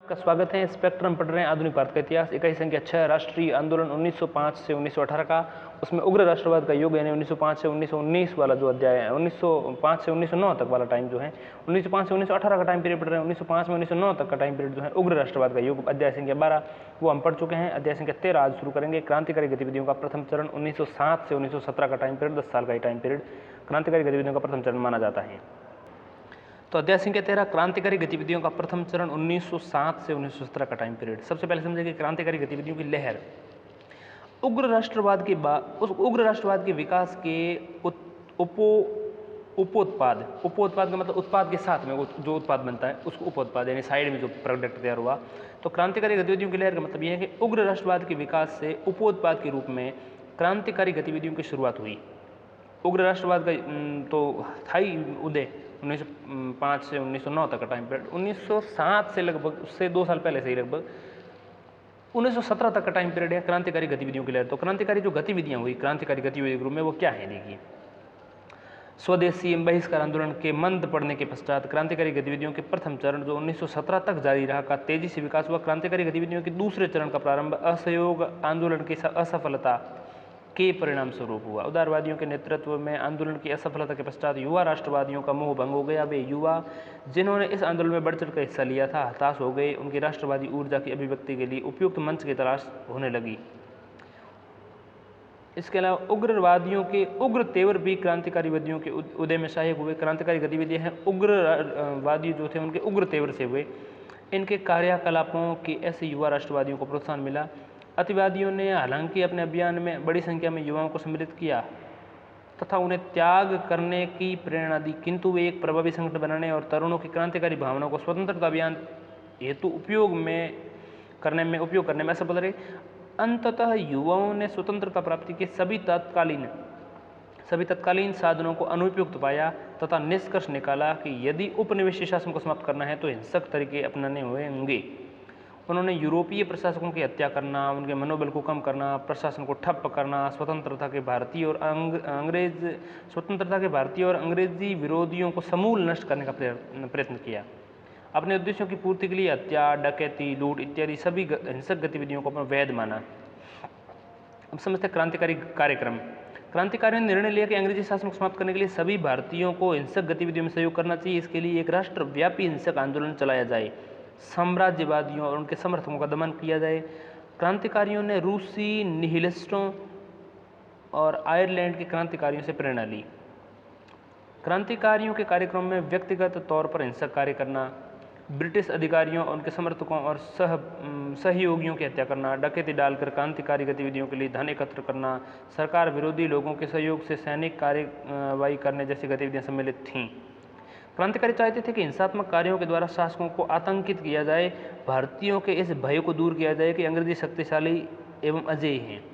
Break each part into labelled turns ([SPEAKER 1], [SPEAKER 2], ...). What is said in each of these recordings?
[SPEAKER 1] का स्वागत है। स्पेक्ट्रम पढ़ रहे हैं आधुनिक भारत का इतिहास। इकाई संख्या 6 राष्ट्रीय आंदोलन 1905 से 1918 का। उसमें उग्र राष्ट्रवाद का युग यानी 1905 से 1919 वाला जो अध्याय है, 1905 से 1909 तक वाला टाइम जो है, 1905 से 1918 का टाइम पीरियड पढ़ रहे हैं। 1905 में 1909 तक का टाइम पीरियड जो है उग्र राष्ट्रवाद का युग, अध्याय संख्या 12 वो हम पढ़ चुके हैं। अध्याय संख्या 13 आज शुरू करेंगे। क्रांतिकारी गतिविधियों का प्रथम चरण 1907 से 1917 का टाइम पीरियड, 10 साल का टाइम पीरियड क्रांतिकारी गतिविधियों का प्रथम चरण माना जाता है। तो अध्याय संख्या 13 क्रांतिकारी गतिविधियों का प्रथम चरण 1907 से 1917 का टाइम पीरियड। सबसे पहले समझेंगे क्रांतिकारी गतिविधियों की लहर। उग्र राष्ट्रवाद के बाद उस उग्र राष्ट्रवाद के विकास के उपोत्पाद का मतलब उत्पाद के साथ में जो उत्पाद बनता है उसको उपोत्पाद यानी साइड में जो प्रोडक्ट तैयार हुआ। तो क्रांतिकारी गतिविधियों की लहर का मतलब यह है कि उग्र राष्ट्रवाद के विकास से उपोत्पाद के रूप में क्रांतिकारी गतिविधियों की शुरुआत हुई। उग्र राष्ट्रवाद का तो था ही उदय 1905 से 1909 तक का टाइम पीरियड। 1907 से लगभग उससे 2 साल पहले से ही लगभग 1917 तक का टाइम पीरियड है क्रांतिकारी गतिविधियों की लहर। तो क्रांतिकारी जो गतिविधियां हुई क्रांतिकारी गतिविधि ग्रुप में वो क्या है देखिए। स्वदेशी बहिष्कार आंदोलन के मंद पड़ने के पश्चात क्रांतिकारी गतिविधियों के प्रथम चरण जो 1917 तक जारी रहा का तेजी से विकास हुआ। क्रांतिकारी गतिविधियों के दूसरे चरण का प्रारंभ असहयोग आंदोलन की असफलता के परिणाम स्वरूप हुआ। उदारवादियों के नेतृत्व में आंदोलन की असफलता के पश्चात युवा राष्ट्रवादियों का मोह भंग हो गया। वे युवा जिन्होंने इस आंदोलन में बढ़ चढ़ कर हिस्सा लिया था हताश हो गए। उनकी राष्ट्रवादी ऊर्जा की अभिव्यक्ति के लिए उपयुक्त मंच की तलाश होने लगी। इसके अलावा उग्रवादियों के उग्र तेवर भी क्रांतिकारी वादियों के उदय में सहायक हुए। क्रांतिकारी गतिविधियां हैं उग्रवादी जो थे उनके उग्र तेवर से हुए। इनके कार्यकलापों के ऐसे युवा राष्ट्रवादियों को प्रोत्साहन मिला। अतिवादियों ने हालांकि अपने अभियान में बड़ी संख्या में युवाओं को सम्मिलित किया तथा उन्हें त्याग करने की प्रेरणा दी, किंतु वे एक प्रभावी संगठन बनाने और तरुणों की क्रांतिकारी भावनाओं को स्वतंत्रता अभियान हेतु उपयोग करने में असफल रहे। अंततः युवाओं ने स्वतंत्रता प्राप्ति के सभी तत्कालीन साधनों को अनुपयुक्त पाया तथा निष्कर्ष निकाला कि यदि उपनिवेशी शासन को समाप्त करना है तो हिंसक तरीके अपनाने होंगे। उन्होंने यूरोपीय प्रशासकों की हत्या करना, उनके मनोबल को कम करना, प्रशासन को ठप्प करना, स्वतंत्रता के भारतीय और अंग्रेजी विरोधियों को समूल नष्ट करने का प्रयत्न किया। अपने उद्देश्यों की पूर्ति के लिए हत्या, डकैती, लूट इत्यादि सभी हिंसक गतिविधियों को अपना वैध माना। अब समझते क्रांतिकारी कार्यक्रम। क्रांतिकारियों ने निर्णय लिया कि अंग्रेजी शासन को समाप्त करने के लिए सभी भारतीयों को हिंसक गतिविधियों में सहयोग करना चाहिए। इसके लिए एक राष्ट्रव्यापी हिंसक आंदोलन चलाया जाए, साम्राज्यवादियों और उनके समर्थकों का दमन किया जाए। क्रांतिकारियों ने रूसी निहिलिस्टों और आयरलैंड के क्रांतिकारियों से प्रेरणा ली। क्रांतिकारियों के कार्यक्रम में व्यक्तिगत तौर पर हिंसक कार्य करना, ब्रिटिश अधिकारियों और उनके समर्थकों और सहयोगियों की हत्या करना, डकैती डालकर क्रांतिकारी गतिविधियों के लिए धन एकत्र करना, सरकार विरोधी लोगों के सहयोग से सैनिक कार्रवाई करने जैसी गतिविधियां सम्मिलित थीं। क्रांतिकारी चाहते थे कि हिंसात्मक कार्यों के द्वारा शासकों को आतंकित किया जाए, भारतीयों के इस भय को दूर किया जाए कि अंग्रेजी शक्तिशाली एवं अजेय हैं।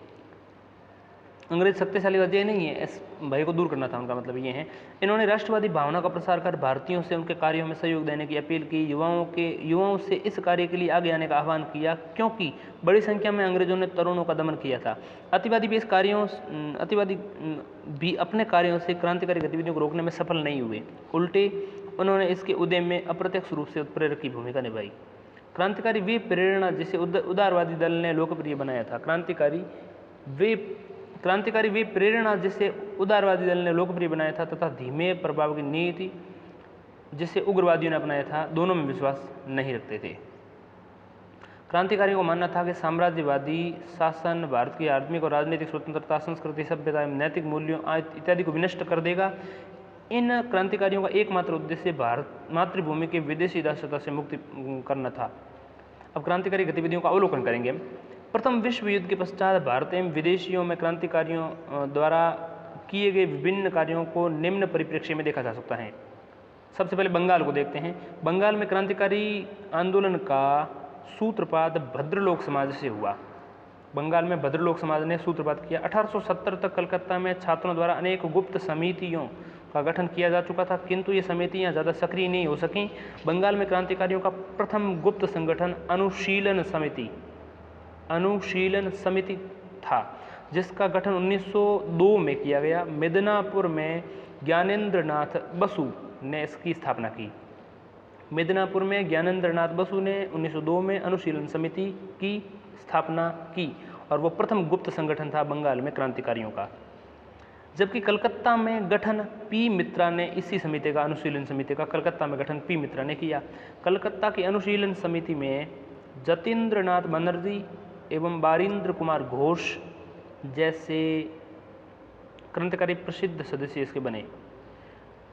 [SPEAKER 1] अंग्रेज शक्तिशाली अजेय नहीं है, इस भय को दूर करना था उनका मतलब ये है। इन्होंने राष्ट्रवादी भावना का प्रसार कर भारतीयों से उनके कार्यों में सहयोग देने की अपील की। युवाओं से इस कार्य के लिए आगे आने का आह्वान किया क्योंकि बड़ी संख्या में अंग्रेजों ने तरुणों का दमन किया था। अतिवादी भी अपने कार्यों से क्रांतिकारी गतिविधियों को रोकने में सफल नहीं हुए, उल्टे उन्होंने इसके उदय में अप्रत्यक्ष रूप से उत्प्रेरक की भूमिका निभाई। क्रांतिकारी वे प्रेरणा जिसे उदारवादी दल ने लोकप्रिय बनाया था। क्रांतिकारी वे प्रेरणा जिसे उदारवादी दल ने लोकप्रिय बनाया था तथा धीमे प्रभाव की नीति जिसे उग्रवादियों ने अपनाया था, दोनों में विश्वास नहीं रखते थे। क्रांतिकारियों को मानना था कि साम्राज्यवादी शासन भारत की आर्थिक और राजनीतिक स्वतंत्रता, संस्कृति, सभ्यता एवं नैतिक मूल्यों इत्यादि को विनष्ट कर देगा। इन क्रांतिकारियों का एकमात्र उद्देश्य भारत मातृभूमि के विदेशी दासता से मुक्ति करना था। अब क्रांतिकारी गतिविधियों का अवलोकन करेंगे हम। प्रथम विश्व युद्ध के पश्चात भारत एवं विदेशियों में क्रांतिकारियों द्वारा किए गए विभिन्न कार्यों को निम्न परिप्रेक्ष्य में देखा जा सकता है। सबसे पहले बंगाल को देखते हैं। बंगाल में क्रांतिकारी आंदोलन का सूत्रपात भद्रलोक समाज से हुआ। बंगाल में भद्रलोक समाज ने सूत्रपात किया। 1870 तक कलकत्ता में छात्रों द्वारा अनेक गुप्त समितियों का गठन किया जा चुका था, किंतु ये समितियां ज़्यादा सक्रिय नहीं हो सकीं। बंगाल में क्रांतिकारियों का प्रथम गुप्त संगठन अनुशीलन समिति था, जिसका गठन 1902 में किया गया। मिदनापुर में ज्ञानेंद्र नाथ बसु ने इसकी स्थापना की। मिदनापुर में ज्ञानेंद्र नाथ बसु ने 1902 में अनुशीलन समिति की स्थापना की और वो प्रथम गुप्त संगठन था बंगाल में क्रांतिकारियों का। जबकि कलकत्ता में गठन पी मित्रा ने इसी समिति का, अनुशीलन समिति का कलकत्ता में गठन पी मित्रा ने किया। कलकत्ता की अनुशीलन समिति में जतीन्द्र नाथ बनर्जी एवं बारिंद्र कुमार घोष जैसे क्रांतिकारी प्रसिद्ध सदस्य इसके बने।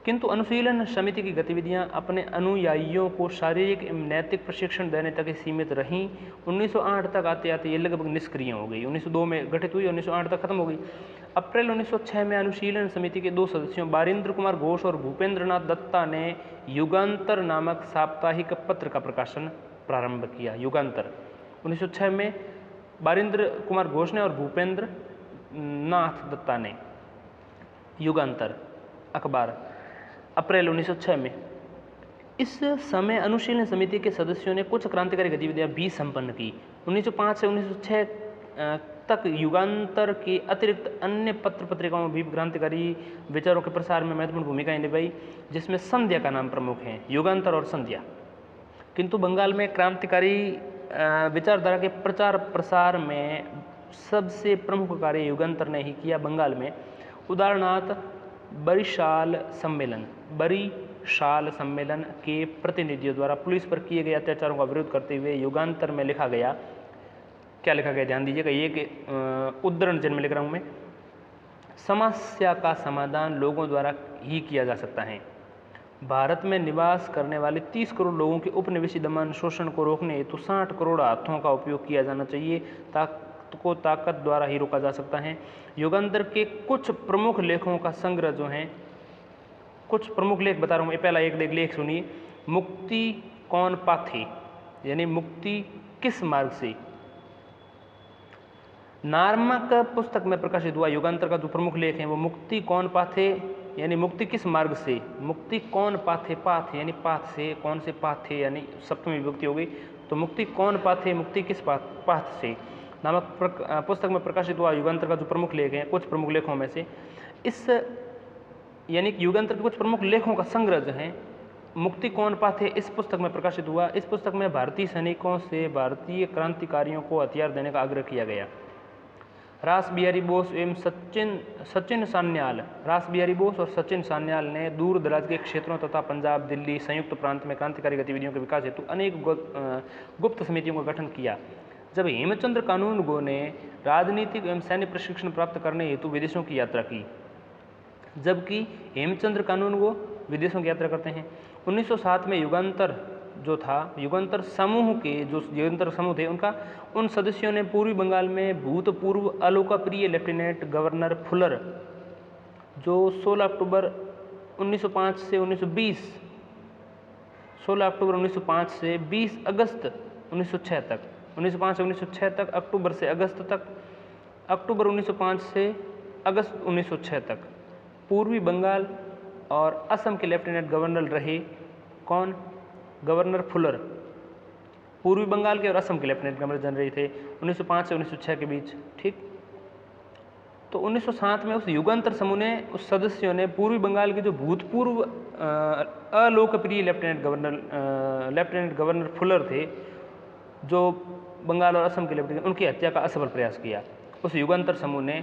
[SPEAKER 1] किंतु अनुशीलन समिति की गतिविधियां अपने अनुयायियों को शारीरिक एवं नैतिक प्रशिक्षण देने तक ही सीमित रहीं। 1908 तक आते आते ये लगभग निष्क्रिय हो गई। 1902 में गठित हुई, 1908 तक खत्म हो गई। अप्रैल 1906 में अनुशीलन समिति के 2 सदस्यों बारिंद्र कुमार घोष और भूपेंद्र नाथ दत्ता ने युगांतर नामक साप्ताहिक पत्र का प्रकाशन प्रारंभ किया। युगांतर 1906 में बारिंद्र कुमार घोष ने और भूपेंद्र नाथ दत्ता ने युगांतर अखबार, अप्रैल 1906 में। इस समय अनुशीलन समिति के सदस्यों ने कुछ क्रांतिकारी गतिविधियां भी संपन्न की। 1905 से 1906 तक युगांतर के अतिरिक्त अन्य पत्र पत्रिकाओं में भी क्रांतिकारी विचारों के प्रसार में महत्वपूर्ण भूमिका निभाई, जिसमें संध्या का नाम प्रमुख है, युगांतर और संध्या। किंतु बंगाल में क्रांतिकारी विचारधारा के प्रचार प्रसार में सबसे प्रमुख कार्य युगांतर ने ही किया बंगाल में। उदाहरणार्थ बरिशाल सम्मेलन के प्रतिनिधियों द्वारा पुलिस पर किए गए अत्याचारों का विरोध करते हुए युगांतर में लिखा गया, क्या लिखा गया ध्यान दीजिएगा, ये कि उद्धरण चिन्ह में लिख रहा हूँ मैं, समस्या का समाधान लोगों द्वारा ही किया जा सकता है। भारत में निवास करने वाले 30 करोड़ लोगों के उपनिवेशी दमन शोषण को रोकने हेतु 60 करोड़ हाथों का उपयोग किया जाना चाहिए, ताकत द्वारा ही रोका जा सकता है। युगांतर के कुछ प्रमुख लेखों का संग्रह जो है, कुछ प्रमुख लेख बता रहा हूँ। पहला एक लेख सुनिए, मुक्ति कौन पाथे, यानी मुक्ति किस मार्ग से, नामक पुस्तक में प्रकाशित हुआ। युगांतर का जो प्रमुख लेख है वो मुक्ति कौन पाथे, यानी मुक्ति किस मार्ग से, मुक्ति कौन पाथे, पाथ यानी पाथ से, कौन से पाथे यानी सप्तमी विभक्ति हो गई, तो मुक्ति कौन पाथे, मुक्ति किस पाथ से नामक पुस्तक में प्रकाशित हुआ। युगांतर का जो प्रमुख लेख है, कुछ प्रमुख लेखों में से इस यानी युगांतर के कुछ प्रमुख लेखों का संग्रह जो है मुक्ति कौन पाथे इस पुस्तक में प्रकाशित हुआ। इस पुस्तक में भारतीय सैनिकों से भारतीय क्रांतिकारियों को हथियार देने का आग्रह किया गया। रास बिहारी बोस एवं सचिन सान्याल ने दूर दराज के क्षेत्रों तथा पंजाब, दिल्ली, संयुक्त प्रांत में क्रांतिकारी गतिविधियों के विकास हेतु अनेक गुप्त समितियों का गठन किया। जब हेमचंद्र कानूनगो ने राजनीतिक एवं सैन्य प्रशिक्षण प्राप्त करने हेतु विदेशों की यात्रा की, जबकि हेमचंद्र कानूनगो विदेशों की यात्रा करते हैं। 1907 में युगांतर जो था, युगांतर समूह के जो युगांतर समूह थे उन सदस्यों ने पूर्वी बंगाल में भूतपूर्व अलोकप्रिय लेफ्टिनेंट गवर्नर फुलर, जो 16 अक्टूबर 1905 से 20 अगस्त 1906 तक, 1905 से 1906 तक, अक्टूबर से अगस्त तक, अक्टूबर 1905 से अगस्त 1906 तक पूर्वी बंगाल और असम के लेफ्टिनेंट गवर्नर रहे। कौन? गवर्नर फुलर पूर्वी बंगाल के और असम के लेफ्टिनेंट गवर्नर जनरल रहे थे 1905 से 1906 के बीच। ठीक, तो 1907 में उस युगांतर समूह ने, उस सदस्यों ने पूर्वी बंगाल के जो भूतपूर्व अलोकप्रिय लेफ्टिनेंट गवर्नर फुलर थे, जो बंगाल और असम के लेफ्टिनेंट, उनकी हत्या का असफल प्रयास किया। उस युगांतर समूह ने,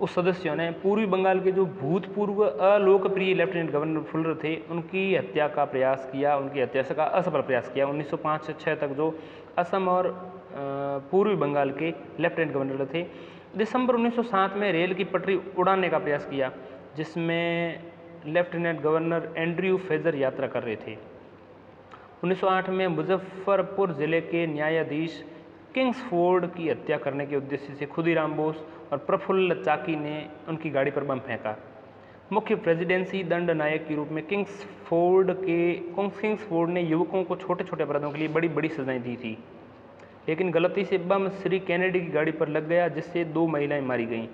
[SPEAKER 1] उस सदस्यों ने पूर्वी बंगाल के जो भूतपूर्व अलोकप्रिय लेफ्टिनेंट गवर्नर फुलर थे उनकी हत्या का प्रयास किया, उनकी हत्या का असफल प्रयास किया। 1905 से 6 तक जो असम और पूर्वी बंगाल के लेफ्टिनेंट गवर्नर थे। दिसंबर 1907 में रेल की पटरी उड़ाने का प्रयास किया, जिसमें लेफ्टिनेंट गवर्नर एंड्रयू फेजर यात्रा कर रहे थे। 1908 में मुजफ्फरपुर जिले के न्यायाधीश किंग्सफोर्ड की हत्या करने के उद्देश्य से खुदीराम बोस और प्रफुल्ल चाकी ने उनकी गाड़ी पर बम फेंका। मुख्य प्रेसिडेंसी दंड नायक के रूप में किंग्सफोर्ड ने युवकों को छोटे छोटे अपराधों के लिए बड़ी बड़ी सजाएं दी थी, लेकिन गलती से बम श्री कैनेडी की गाड़ी पर लग गया, जिससे 2 महिलाएं मारी गईं।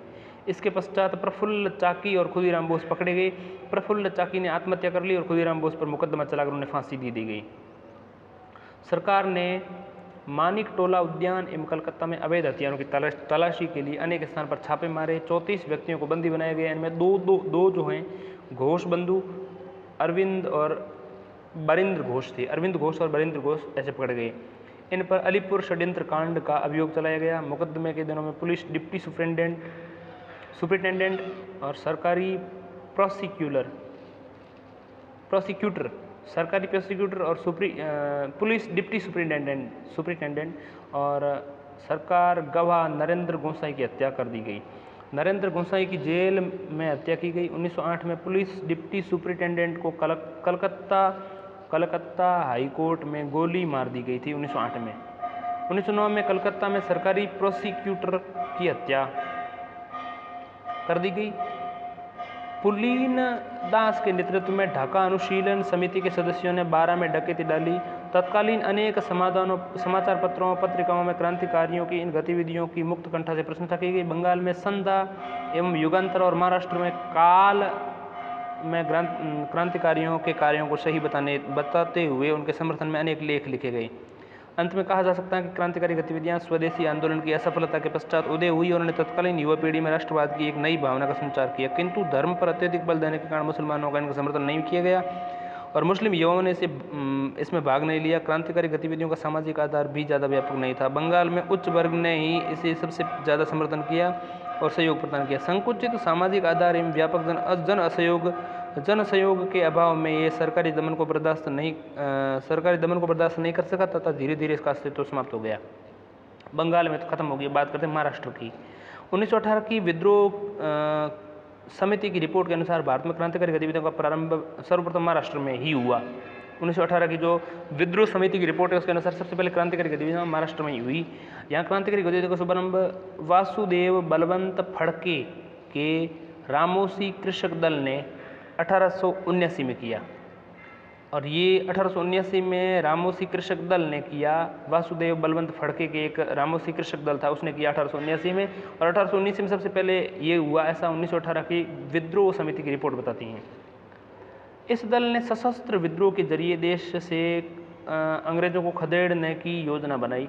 [SPEAKER 1] इसके पश्चात प्रफुल्ल चाकी और खुदीराम बोस पकड़े गए। प्रफुल्ल चाकी ने आत्महत्या कर ली और खुदीराम बोस पर मुकदमा चलाकर उन्हें फांसी दी गई। सरकार ने मानिक टोला उद्यान एवं कलकत्ता में अवैध हथियारों की तलाशी के लिए अनेक स्थान पर छापे मारे। 34 व्यक्तियों को बंदी बनाया गया। इनमें दो जो हैं घोष बंधु, अरविंद और बरिंद्र घोष थे। अरविंद घोष और बरिंद्र घोष ऐसे पकड़े गए। इन पर अलीपुर षड्यंत्र कांड का अभियोग चलाया गया। मुकदमे के दिनों में पुलिस डिप्टी सुपरिटेंडेंट और सरकारी प्रोसिक्यूटर सरकारी प्रोसिक्यूटर और पुलिस डिप्टी सुपरिटेंडेंट और सरकार गवाह नरेंद्र गोसाई की हत्या कर दी गई। नरेंद्र गोसाई की जेल में हत्या की गई। 1908 में पुलिस डिप्टी सुपरिटेंडेंट को कलकत्ता हाई कोर्ट में गोली मार दी गई थी 1908 में। 1909 में कलकत्ता में सरकारी प्रोसिक्यूटर की हत्या कर दी गई। पुलीन दास के नेतृत्व में ढाका अनुशीलन समिति के सदस्यों ने 12 में डकैती डाली। तत्कालीन अनेक समाचार पत्रों पत्रिकाओं में क्रांतिकारियों की इन गतिविधियों की मुक्त कंठा से प्रशंसा की गई। बंगाल में संध्या एवं युगांतर और महाराष्ट्र में काल में क्रांतिकारियों के कार्यों को सही बताते हुए उनके समर्थन में अनेक लेख लिखे गए। अंत में कहा जा सकता है कि क्रांतिकारी गतिविधियां स्वदेशी आंदोलन की असफलता के पश्चात उदय हुई और उन्होंने तत्कालीन युवा पीढ़ी में राष्ट्रवाद की एक नई भावना का संचार किया, किंतु धर्म पर अत्यधिक बल देने के कारण मुसलमानों का इनका समर्थन नहीं किया गया और मुस्लिम युवाओं ने इसमें भाग नहीं लिया। क्रांतिकारी गतिविधियों का सामाजिक आधार भी ज़्यादा व्यापक नहीं था। बंगाल में उच्च वर्ग ने ही इसे सबसे ज़्यादा समर्थन किया और सहयोग प्रदान किया। संकुचित सामाजिक आधार एवं व्यापक जन सहयोग के अभाव में ये सरकारी दमन को बर्दाश्त नहीं कर सका तथा धीरे धीरे इसका अस्तित्व समाप्त हो गया। बंगाल में तो खत्म हो गई। बात करते हैं महाराष्ट्र की। 1918 की विद्रोह समिति की रिपोर्ट के अनुसार भारत में क्रांतिकारी गतिविधियों का प्रारंभ सर्वप्रथम महाराष्ट्र में ही हुआ। 1918 की जो विद्रोह समिति की रिपोर्ट है उसके अनुसार सबसे पहले क्रांतिकारी गतिविधियां महाराष्ट्र में ही हुई। यहाँ क्रांतिकारी गतिविधियों का शुभारंभ वासुदेव बलवंत फड़के के रामोसी कृषक दल ने 1879 में किया और ये 1879 में रामोसी कृषक दल ने किया। वासुदेव बलवंत फड़के के एक रामोसी कृषक दल था, उसने किया 1879 में और 1819 में सबसे पहले ये हुआ, ऐसा 1918 की विद्रोह समिति की रिपोर्ट बताती है। इस दल ने सशस्त्र विद्रोह के जरिए देश से अंग्रेजों को खदेड़ने की योजना बनाई।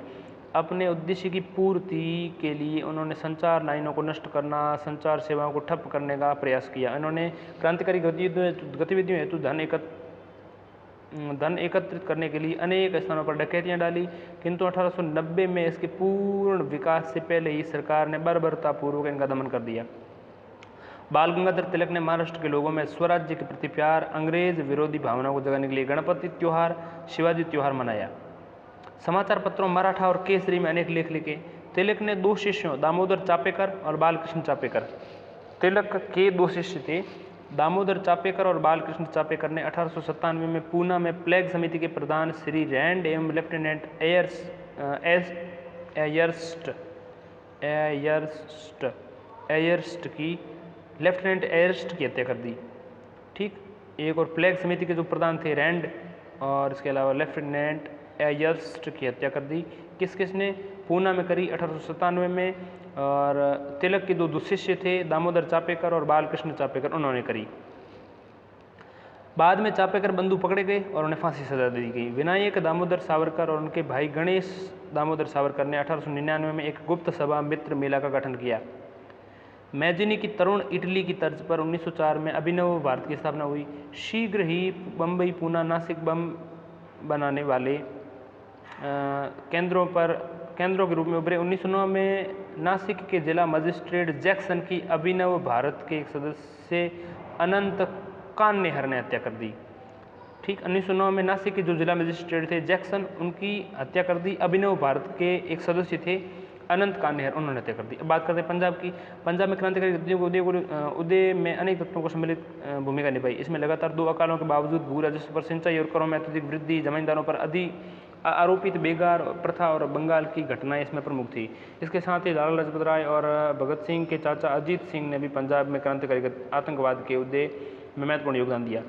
[SPEAKER 1] अपने उद्देश्य की पूर्ति के लिए उन्होंने संचार लाइनों को नष्ट करना, संचार सेवाओं को ठप करने का प्रयास किया। इन्होंने क्रांतिकारी गतिविधियों हेतु धन एकत्रित करने के लिए अनेक स्थानों पर डकैतियां डाली, किंतु 1890 में इसके पूर्ण विकास से पहले ही सरकार ने बर्बरतापूर्वक इनका दमन कर दिया। बाल गंगाधर तिलक ने महाराष्ट्र के लोगों में स्वराज्य के प्रति प्यार, अंग्रेज विरोधी भावना को जगाने के लिए गणपति त्योहार, शिवाजी त्योहार मनाया। समाचार पत्रों मराठा और केसरी में अनेक लेख लिखे। तिलक ने 2 शिष्यों दामोदर चापेकर और बालकृष्ण चापेकर, तिलक के 2 शिष्य थे दामोदर चापेकर और बालकृष्ण चापेकर ने 1897 में पूना में प्लेग समिति के प्रधान श्री रैंड एवं लेफ्टिनेंट एयर्स्ट की हत्या कर दी। ठीक, एक और प्लेग समिति के जो प्रधान थे रैंड और इसके अलावा लेफ्टिनेंट एयर्स्ट की हत्या कर दी। किसने? पूना में करी 1897 में और तिलक के 2 शिष्य थे दामोदर चापेकर और बालकृष्ण चापेकर, उन्होंने करी। बाद में चापेकर बंधु पकड़े गए और उन्हें फांसी सजा दी गई। विनायक दामोदर सावरकर और उनके भाई गणेश दामोदर सावरकर ने 1899 में एक गुप्त सभा मित्र मेला का गठन किया। मैजिनी की तरुण इटली की तर्ज पर 1904 में अभिनव भारत की स्थापना हुई। शीघ्र ही बम्बई, पूना, नासिक बम बनाने वाले केंद्रों के रूप में उभरे। 1909 में नासिक के जिला मजिस्ट्रेट जैक्सन की अभिनव भारत के एक सदस्य अनंत कान्नेहर ने हत्या कर दी। ठीक, 1909 में नासिक के जो जिला मजिस्ट्रेट थे जैक्सन, उनकी हत्या कर दी। अभिनव भारत के एक सदस्य थे अनंत कान्नेहर, उन्होंने हत्या कर दी। अब बात करते हैं पंजाब की। पंजाब में क्रांतिकारी गतिविधियों के उदय में अनेक तत्वों को सम्मिलित भूमिका निभाई। इसमें लगातार 2 अकालों के बावजूद भू राजस्व पर सिंचाई और करों में अत्यधिक वृद्धि, जमींदारों पर आरोपित बेगार प्रथा और बंगाल की घटनाएं इसमें प्रमुख थी। इसके साथ ही लाला लाजपत राय और भगत सिंह के चाचा अजीत सिंह ने भी पंजाब में क्रांतिकारी आतंकवाद के उदय में महत्वपूर्ण योगदान दिया।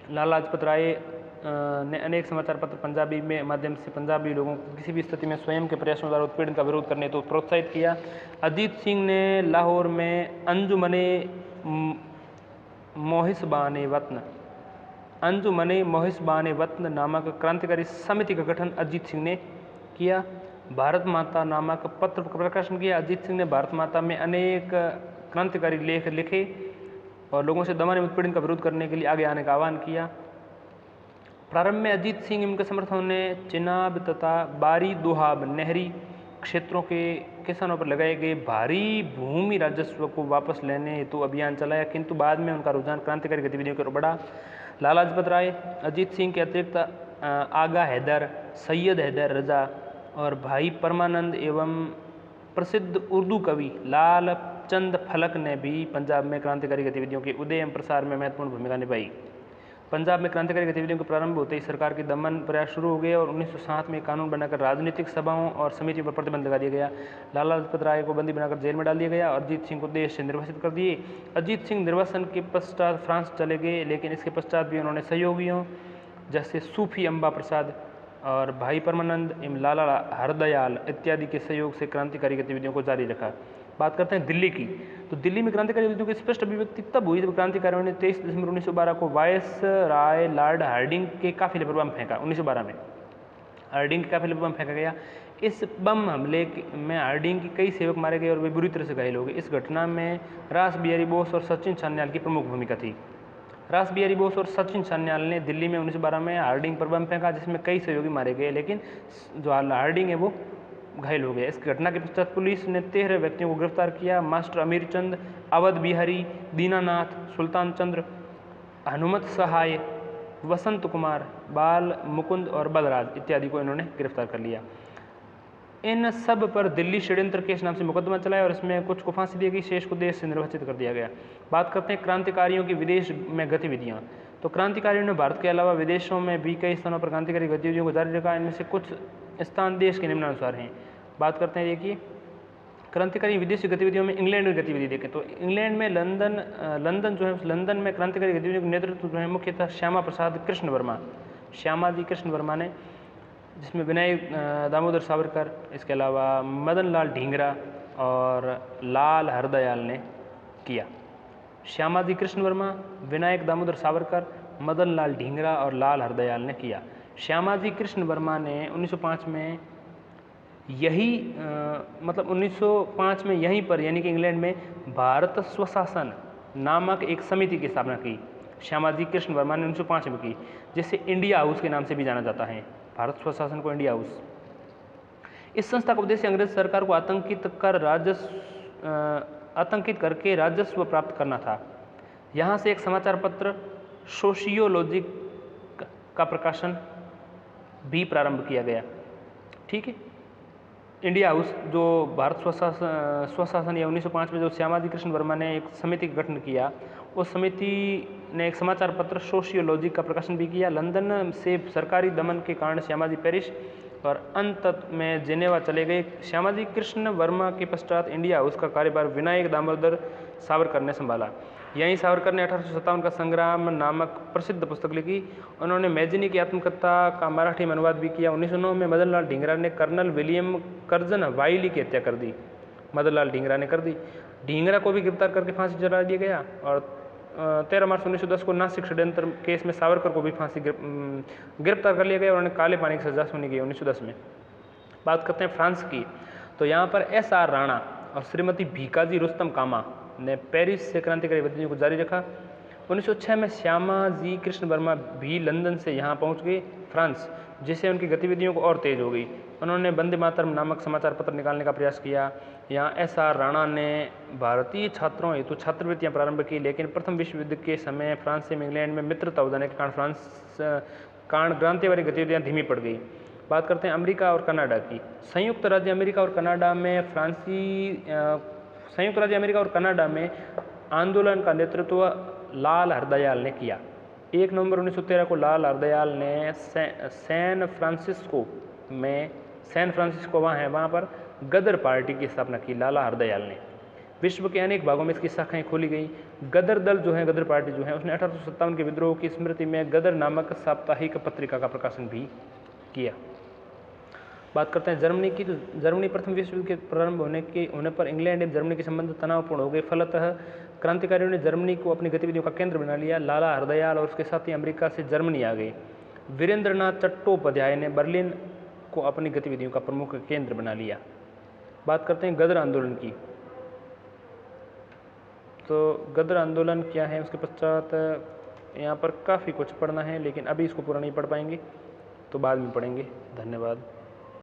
[SPEAKER 1] लाला लाजपत राय ने अनेक समाचार पत्र पंजाबी में माध्यम से पंजाबी लोगों को किसी भी स्थिति में स्वयं के प्रयासों द्वारा उत्पीड़न का विरोध करने तो प्रोत्साहित किया। अजीत सिंह ने लाहौर में अंजुमने मोहिसबान वतन नामक क्रांतिकारी समिति का गठन अजीत सिंह ने किया। भारत माता नामक पत्र का प्रकाशन किया। अजीत सिंह ने भारत माता में अनेक क्रांतिकारी लेख लिखे और लोगों से दमन एवं उत्पीड़न का विरोध करने के लिए आगे आने का आह्वान किया। प्रारंभ में अजीत सिंह इनके समर्थकों ने चिनाब तथा बारी दोहाब नहरी क्षेत्रों के किसानों पर लगाए गए भारी भूमि राजस्व को वापस लेने हेतु अभियान चलाया, किंतु बाद में उनका रुझान क्रांतिकारी गतिविधियों की ओर बढ़ा। लाला लाजपत राय, अजीत सिंह के अतिरिक्त आगा हैदर, सैयद हैदर रजा और भाई परमानंद एवं प्रसिद्ध उर्दू कवि लाल चंद फलक ने भी पंजाब में क्रांतिकारी गतिविधियों के उदय एवं प्रसार में महत्वपूर्ण भूमिका निभाई। पंजाब में क्रांतिकारी गतिविधियों के प्रारंभ होते ही सरकार के दमन प्रयास शुरू हो गए और 1907 में कानून बनाकर राजनीतिक सभाओं और समितियों पर प्रतिबंध लगा दिया गया। लाला लाजपत राय को बंदी बनाकर जेल में डाल दिया गया और अजीत सिंह को देश से निर्वासित कर दिए। अजीत सिंह निर्वासन के पश्चात फ्रांस चले गए, लेकिन इसके पश्चात भी उन्होंने सहयोगियों जैसे सूफी अम्बा प्रसाद और भाई परमानंद एवं लाला हरदयाल इत्यादि के सहयोग से क्रांतिकारी गतिविधियों को जारी रखा। बात करते हैं दिल्ली की, तो दिल्ली में क्रांतिकारी गतिविधियों की स्पष्ट अभिव्यक्ति तब हुई जब क्रांतिकारियों ने 23 दिसंबर 1912 को वायस राय लॉर्ड हार्डिंग के काफिले पर बम फेंका। 1912 में हार्डिंग के काफिले पर बम फेंका गया। इस बम हमले में हार्डिंग के कई सेवक मारे गए और वे बुरी तरह से घायल हो गए। इस घटना में रास बिहारी बोस और सचिन सान्याल की प्रमुख भूमिका थी। रास बिहारी बोस और सचिन सान्याल ने दिल्ली में 1912 में हार्डिंग पर बम फेंका, जिसमें कई सहयोगी मारे गए, लेकिन जो हार्डिंग है वो घायल हो गया। इस घटना के पश्चात पुलिस ने 13 व्यक्तियों को गिरफ्तार किया। मास्टर अमीर चंद, अवध बिहारी, दीनानाथ, सुल्तान चंद्र, हनुमत सहाय, वसंत कुमार, बाल मुकुंद और बलराज इत्यादि को इन्होंने गिरफ्तार कर लिया। इन सब पर दिल्ली षड्यंत्र केस नाम से मुकदमा चलाया और इसमें कुछ को फांसी दी गई, शेष को देश से निर्वासित कर दिया गया। बात करते हैं क्रांतिकारियों की विदेश में गतिविधियाँ, तो क्रांतिकारियों ने भारत के अलावा विदेशों में भी कई स्थानों पर क्रांतिकारी गतिविधियों को जारी रखा। इनमें से कुछ स्थान देश के निम्नानुसार हैं। बात करते हैं, देखिए क्रांतिकारी विदेशी गतिविधियों में इंग्लैंड की गतिविधि देखें तो इंग्लैंड में लंदन जो है, लंदन में क्रांतिकारी गतिविधियों के नेतृत्व जो है मुख्यतः श्यामा प्रसाद कृष्ण वर्मा, श्यामा जी कृष्ण वर्मा ने, जिसमें विनायक दामोदर सावरकर, इसके अलावा मदन लाल ढींगरा और लाल हरदयाल ने किया। श्यामा जी कृष्ण वर्मा, विनायक दामोदर सावरकर, मदन लाल ढींगरा और लाल हरदयाल ने किया। श्यामा जी कृष्ण वर्मा ने 1905 में मतलब 1905 में यहीं पर यानी कि इंग्लैंड में भारत स्वशासन नामक एक समिति की स्थापना की। श्यामा जी कृष्ण वर्मा ने 1905 में की, जिसे इंडिया हाउस के नाम से भी जाना जाता है, भारत स्वशासन को इंडिया हाउस। इस संस्था का उद्देश्य अंग्रेज सरकार को आतंकित करके राजस्व प्राप्त करना था। यहाँ से एक समाचार पत्र सोशियोलॉजी का प्रकाशन भी प्रारंभ किया गया। ठीक है, इंडिया हाउस जो भारत स्वशासन या 1905 में जो श्यामाजी कृष्ण वर्मा ने एक समिति का गठन किया, उस समिति ने एक समाचार पत्र सोशियोलॉजी का प्रकाशन भी किया। लंदन से सरकारी दमन के कारण श्यामाजी पेरिस और अंत में जेनेवा चले गए। श्यामाजी कृष्ण वर्मा के पश्चात इंडिया हाउस का कार्यभार विनायक दामोदर सावरकर ने संभाला। यहीं सावरकर ने 1857 का संग्राम नामक प्रसिद्ध पुस्तक लिखी। उन्होंने मैजिनी की आत्मकथा का मराठी में अनुवाद भी किया। 1909 में मदन लाल ढींगरा ने कर्नल विलियम कर्जन वाइली की हत्या कर दी। मदन लाल ढींगरा ने कर दी। ढींगरा को भी गिरफ्तार करके फांसी चढ़ा दिया गया और 13 मार्च 1910 को नासिक षड्यंत्र केस में सावरकर को भी फांसी गिरफ्तार कर लिया गया और उन्हें काले पानी की सजा सुनी गई 1910 में। बात करते हैं फ्रांस की, तो यहाँ पर SR राणा और श्रीमती भीकाजी रुस्तम कामा ने पेरिस से क्रांतिकारी गतिविधियों को जारी रखा। 1906 में श्यामाजी कृष्ण वर्मा भी लंदन से यहाँ पहुँच गए फ्रांस, जिससे उनकी गतिविधियों को और तेज हो गई। उन्होंने वंदे मातरम नामक समाचार पत्र निकालने का प्रयास किया। यहाँ SR राणा ने भारतीय छात्रों हेतु छात्रवृत्तियाँ प्रारंभ की, लेकिन प्रथम विश्व युद्ध के समय फ्रांस से इंग्लैंड में मित्रता हो जाने के कारण क्रांतिकारी गतिविधियाँ धीमी पड़ गई। बात करते हैं अमेरिका और कनाडा की। संयुक्त राज्य अमेरिका और कनाडा में आंदोलन का नेतृत्व लाल हरदयाल ने किया। 1 नवंबर 1913 को लाल हरदयाल ने सैन फ्रांसिस्को वहाँ पर गदर पार्टी की स्थापना की। लाला हरदयाल ने विश्व के अनेक भागों में इसकी शाखाएं खोली गई। गदर दल जो है, गदर पार्टी जो है, उसने 1857 के विद्रोह की स्मृति में गदर नामक साप्ताहिक पत्रिका का प्रकाशन भी किया। बात करते हैं जर्मनी की, तो जर्मनी प्रथम विश्व युद्ध के प्रारंभ होने पर इंग्लैंड एवं जर्मनी के संबंध तनावपूर्ण हो गए। फलतः क्रांतिकारियों ने जर्मनी को अपनी गतिविधियों का केंद्र बना लिया। लाला हरदयाल और उसके साथी अमेरिका से जर्मनी आ गए। वीरेंद्रनाथ चट्टोपाध्याय ने बर्लिन को अपनी गतिविधियों का प्रमुख केंद्र बना लिया। बात करते हैं गदर आंदोलन की, तो गदर आंदोलन क्या है, उसके पश्चात यहाँ पर काफ़ी कुछ पढ़ना है, लेकिन अभी इसको पूरा नहीं पढ़ पाएंगे, तो बाद में पढ़ेंगे। धन्यवाद।